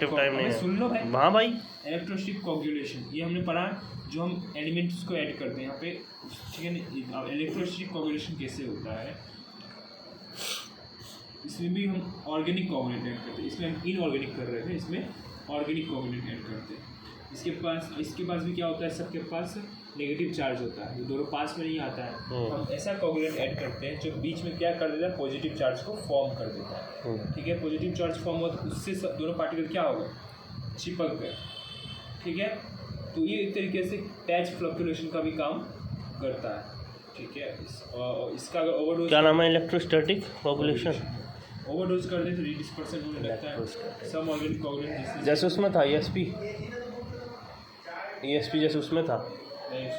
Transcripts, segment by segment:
Effective time नहीं है। सुन लो भाई। हाँ भाई, इलेक्ट्रोस्टैटिक कोगुलेशन ये हमने पढ़ा, जो हम एलिमेंट्स को ऐड करते हैं यहाँ पे, ठीक है ना। अब इलेक्ट्रोस्टैटिक कोगुलेशन कैसे होता है, इसमें भी हम ऑर्गेनिक कोगुलेंट ऐड करते हैं। इसमें हम इनऑर्गेनिक कर रहे थे, इसमें ऑर्गेनिक कोगुलेंट ऐड करते हैं। इसके पास भी क्या होता है, सबके पास नेगेटिव चार्ज होता है, जो दोनों पास में नहीं आता है। हम ऐसा कोगुलेंट ऐड करते हैं जो बीच में क्या कर देता है, पॉजिटिव चार्ज को फॉर्म कर देता है। ठीक है, पॉजिटिव चार्ज फॉर्म हुआ तो उससे दोनों पार्टिकल क्या होगा, चिपक गए। ठीक है, तो ये एक तरीके से पैच फ्लक्चुएशन का भी काम करता है। ठीक है, इसका अगर ओवरडोज, क्या नाम है, इलेक्ट्रोस्टैटिक कोगुलेशन। ओवरडोज कर दे तो डिस्पर्सन होने लगता है। सम ऑर्गेनिक कोगुलेंट जैसे उसमें था ESP जैसे उसमें था। ये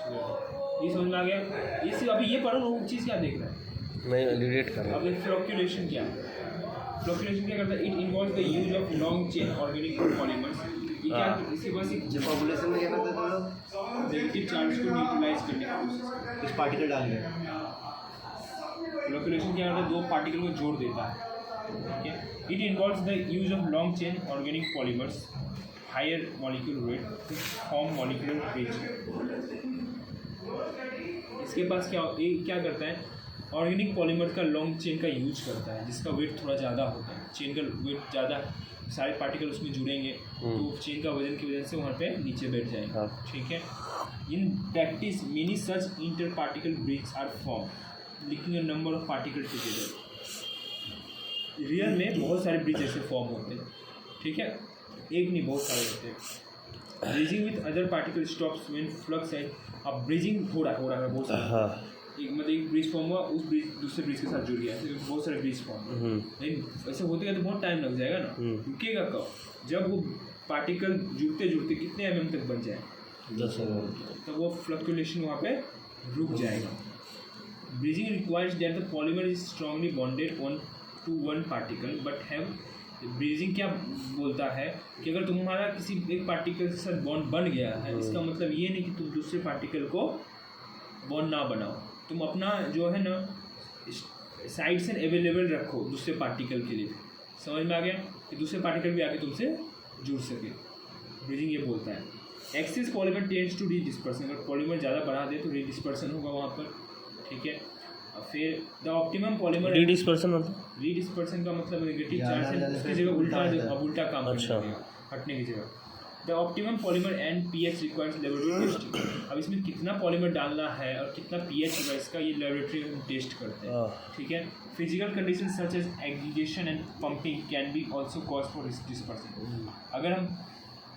समझ में आ गया। इसी अभी ये पढ़ो, वो चीज़ क्या देख रहा है, मैं रिलेट कर रहा हूँ। अब फ्लक्चुएशन क्या है, फ्लक्चुएशन क्या करता है, it involves the use of long chain organic polymers. ये क्या, इसके पास एक जो पॉपुलेशन में क्या करते थे लोग, नेगेटिव चार्ज को न्यूट्रलाइज करने की कोशिश करते हैं। कुछ पार्टिकल डाल के। फ्लक्चुएशन क्या करता है, दो पार्टिकल को जोड़ देता है। ठीक है, it involves the use of long chain organic polymers higher molecule weight to form molecular bridge. इसके पास क्या करता है, ऑर्गेनिक पॉलीमर का लॉन्ग चेन का यूज करता है, जिसका वेट थोड़ा ज़्यादा होता है। चेन का वेट ज़्यादा, सारे पार्टिकल उसमें जुड़ेंगे तो चेन का वजन की वजह से वहाँ पे नीचे बैठ जाएगा। ठीक है, in practice many such interparticle bridge are form linking a number of particle together. Real में बहुत सारे ब्रिज ऐसे फॉर्म होते हैं। ठीक है, एक नहीं, बहुत सारे होते हैं। Bridging with other particle stops when flux है। अब ब्रिजिंग हो रहा है बहुत सारा। एक ब्रिज फॉर्म हुआ, उस ब्रिज दूसरे ब्रिज के साथ जुड़ गया, फिर बहुत सारे ब्रिज फॉर्म। लेकिन ऐसे होते गए तो बहुत टाइम लग जाएगा ना। रुकेगा कब, जब वो पार्टिकल जुड़ते जुड़ते कितने mm तक बन जाए, 10 तब वो फ्लक्चुएशन वहाँ पे रुक जाएगा। Bridging requires that the polymer is strongly bonded one two one particle but have. Bridging क्या बोलता है कि अगर तुम्हारा किसी एक पार्टिकल के साथ बॉन्ड बन गया है, इसका मतलब ये नहीं कि तुम दूसरे पार्टिकल को बॉन्ड ना बनाओ, तुम अपना जो है ना साइड से अवेलेबल रखो दूसरे पार्टिकल के लिए। समझ में आ गया, कि दूसरे पार्टिकल भी आके तुमसे जुड़ सके। ब्रीजिंग ये बोलता है। एक्सेस पॉलीमर टेंड्स टू रीडिस्पर्सन, अगर पॉलीमर ज़्यादा बढ़ा दे तो रीडिस्पर्सन होगा वहाँ पर। ठीक है, फिर द ऑप्टिमम पॉलीमर रीडिस्पर्सन का मतलब नेगेटिव चार्ज है, उसकी जगह उल्टा काम हटने की जगह। The optimum polymer and pH requires laboratory testing. अब इसमें कितना पॉलीमर डालना है और कितना पीएच होगा इसका, ये लेबोरेटरी में टेस्ट करते हैं। ठीक है, physical condition such as aggregation and pumping can be also cause for dispersion. अगर हम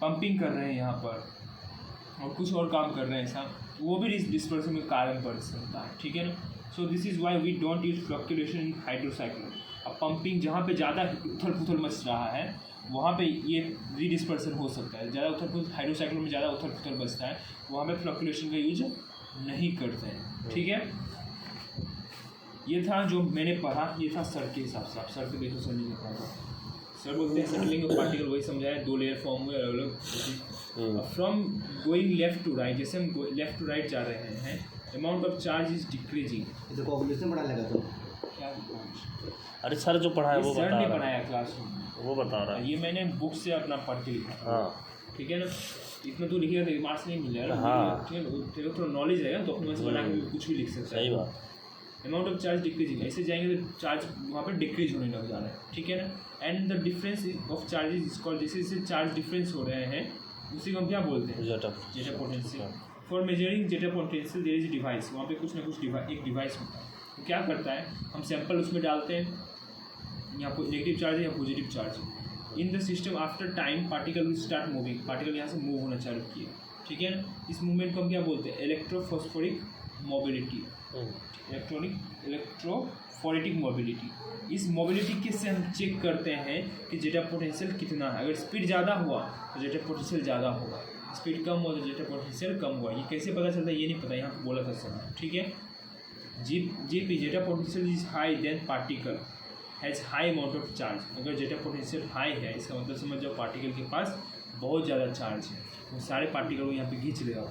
पंपिंग कर रहे हैं यहाँ पर और कुछ और काम कर रहे हैं ऐसा, वो भी डिस्पर्सन में कारण बढ़ सकता है। ठीक है ना, so this is why we don't use fluctuation in hydrocyclone. अब पंपिंग जहाँ पे ज़्यादा उथल पुथल मच रहा है वहाँ पे ये रीडिस्पर्सन हो सकता है। ज़्यादा उथल पुथल, हाइड्रोसाइक्लोन में ज़्यादा उथल पुथल बचता है, वहाँ पे फ्लक्चुएशन का यूज नहीं करते हैं। ठीक है, ये था जो मैंने पढ़ा, ये था सर के हिसाब से। आप सर के देखो, सर नहीं लिखा था। सर बोलते हैं सेटलिंग ऑफ पार्टिकल, वही समझाया, 2 लेयर फॉर्म हुए अलग अलग। From going left to right, जैसे हम लेफ्ट टू राइट जा रहे हैं, amount of charge is decreasing. ये तो कोगुलेशन पढ़ा लगा तो क्या, अरे सर जो पढ़ाया वो सर बता ने रहा पढ़ाया क्लास में, वो बता रहा है। ये मैंने बुक से अपना पढ़ के लिखा। हाँ, ठीक है ना, इतना तो लिखिएगा तो मार्क्स नहीं मिलेगा। हाँ, ठीक है, तेरे को थोड़ा नॉलेज रहेगा तो अपने से बना के कुछ भी लिख सकता है। सही बात। अमाउंट ऑफ चार्ज डिक्रीजिंग, ऐसे जाएंगे तो चार्ज वहाँ पर डिक्रीज होने लग जा रहा है। ठीक है ना, and the difference of charges is called, जैसे जैसे चार्ज डिफरेंस हो रहे हैं उसी को हम क्या बोलते हैं, zeta potential. For measuring zeta potential there is device, वहाँ पे कुछ ना कुछ एक डिवाइस होता है। तो क्या करता है, हम सैंपल उसमें डालते हैं, यहाँ पर नेगेटिव चार्ज है या पॉजिटिव चार्ज है। In the system after time particle will start moving, particle यहाँ से मूव होना चालू किए। ठीक है ना, इस मूवमेंट को हम क्या बोलते हैं, इलेक्ट्रोफॉस्फोरिक मोबिलिटी, इलेक्ट्रोफोरेटिक मोबिलिटी। इस मोबिलिटी के से हम चेक करते हैं कि जेटा पोटेंशियल कितना है। अगर स्पीड ज़्यादा हुआ तो जेटा पोटेंशियल ज़्यादा होगा, स्पीड कम हुआ तो जेटा पोटेंशियल कम हुआ। ये कैसे पता चलता है ये नहीं पता, यहाँ पर बोला था सर। ठीक है, GP zeta potential is high then particle has high amount of charge. अगर जेटा पोटेंशियल हाई है, इसका मतलब समझ जाओ पार्टिकल के पास बहुत ज़्यादा चार्ज है, वो सारे पार्टिकल को यहाँ पे खींच लेगा।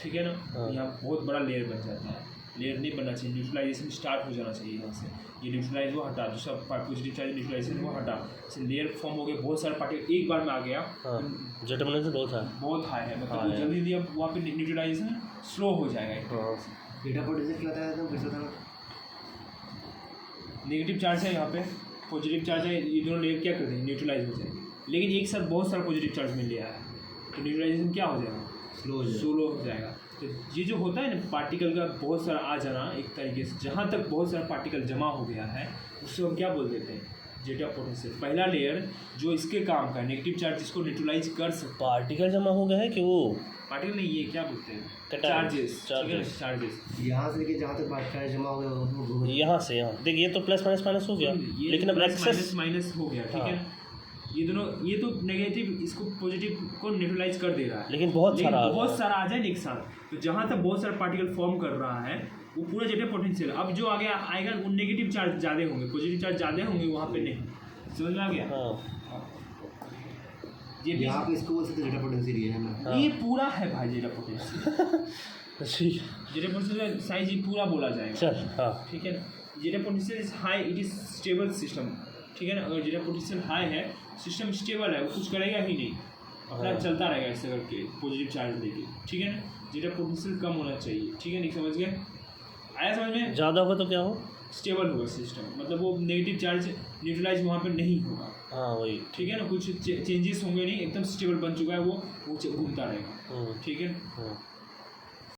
ठीक है ना, यहाँ बहुत बड़ा लेयर बन जाता है। लेयर नहीं बनना चाहिए, न्यूट्रलाइजेशन स्टार्ट हो जाना चाहिए यहाँ से। ये न्यूट्रलाइज वो हटा, दूसरा पॉजिटिव चार्ज न्यूट्रलाइजेशन वो हटा, जैसे लेयर फॉर्म हो गया, बहुत सारे पार्टिकल एक बार में आ गया, हाँ जेट पोटेंशियल बहुत है। बहुत हाई है, मतलब हाँ, है। जल्दी जल्दी अब वहाँ पे न्यूट्रलाइजेशन स्लो हो जाएगा। हाँ बीटा पोटेंशियल क्या होता है एकदम फिर से बताना। नेगेटिव चार्ज है यहाँ पे, पॉजिटिव चार्ज है, ये दोनों लेयर क्या करते हैं, न्यूट्रलाइज हो जाएंगे, लेकिन एक साथ बहुत सारा पॉजिटिव चार्ज मिल गया है तो न्यूट्रलाइजेशन क्या हो जाएगा, स्लो हो जाए। स्लो हो जाएगा। तो ये जो होता है ना पार्टिकल का बहुत सारा आ जाना, एक तरीके से जहाँ तक बहुत सारा पार्टिकल जमा हो गया है उससे हम क्या बोल देते हैं, जेट ऑफ पोटेंशियल। पहला लेयर जो इसके काम का नेगेटिव चार्ज इसको न्यूट्रलाइज कर सकता पार्टिकल जमा हो गया है कि वो है, पार्टिकल नहीं, ये क्या बोलते हैं, Cations, चार्जेस, charges। चार्जेस। यहाँ से लेके जहाँ तक पार्टिकल जमा हो गया वो यहाँ से यहाँ देख, ये तो प्लस माइनस माइनस हो गया, ये लेकिन अब प्लस एक्सेस माइनस हो गया, ठीक हाँ। है। ये दोनों, ये तो नेगेटिव इसको पॉजिटिव को न्यूट्रलाइज कर दे रहा है, लेकिन बहुत सारा आ बहुत गया। सारा आ जाए ना एक साथ, तो जहाँ तक बहुत सारा पार्टिकल फॉर्म कर रहा है वो पूरा जेट पोटेंशियल। अब जो आगे आएगा वो नेगेटिव चार्ज ज़्यादा होंगे, पॉजिटिव चार्ज ज़्यादा होंगे, वहाँ पे नहीं, समझ में आ गया। हाँ ये भी यहाँ पे इसको बोल सकते डेटा पोटेंशियल ये है ना। हाँ। ये पूरा है भाई जेट पोटेंशियल, ठीक जेट पोटेंशियल साइज ये पूरा बोला जाएगा, चल हाँ ठीक है ना। Jet potential is high, it is stable system, ठीक है ना। अगर जेट पोटेंशियल हाई है, सिस्टम स्टेबल है, वो कुछ करेगा ही नहीं, अपना हाँ। चलता रहेगा ऐसे करके पॉजिटिव चार्ज लेके, ठीक है ना। जेट पोटेंशियल कम होना चाहिए, ठीक है, नहीं समझ गए, आया समझ में। ज़्यादा होगा तो क्या हो, स्टेबल होगा सिस्टम, मतलब वो नेगेटिव चार्ज न्यूट्रलाइज वहाँ पे नहीं होगा, हाँ वही। ठीक है ना, कुछ चेंजेस होंगे नहीं, एकदम स्टेबल बन चुका है वो घूमता रहेगा, ठीक है। हाँ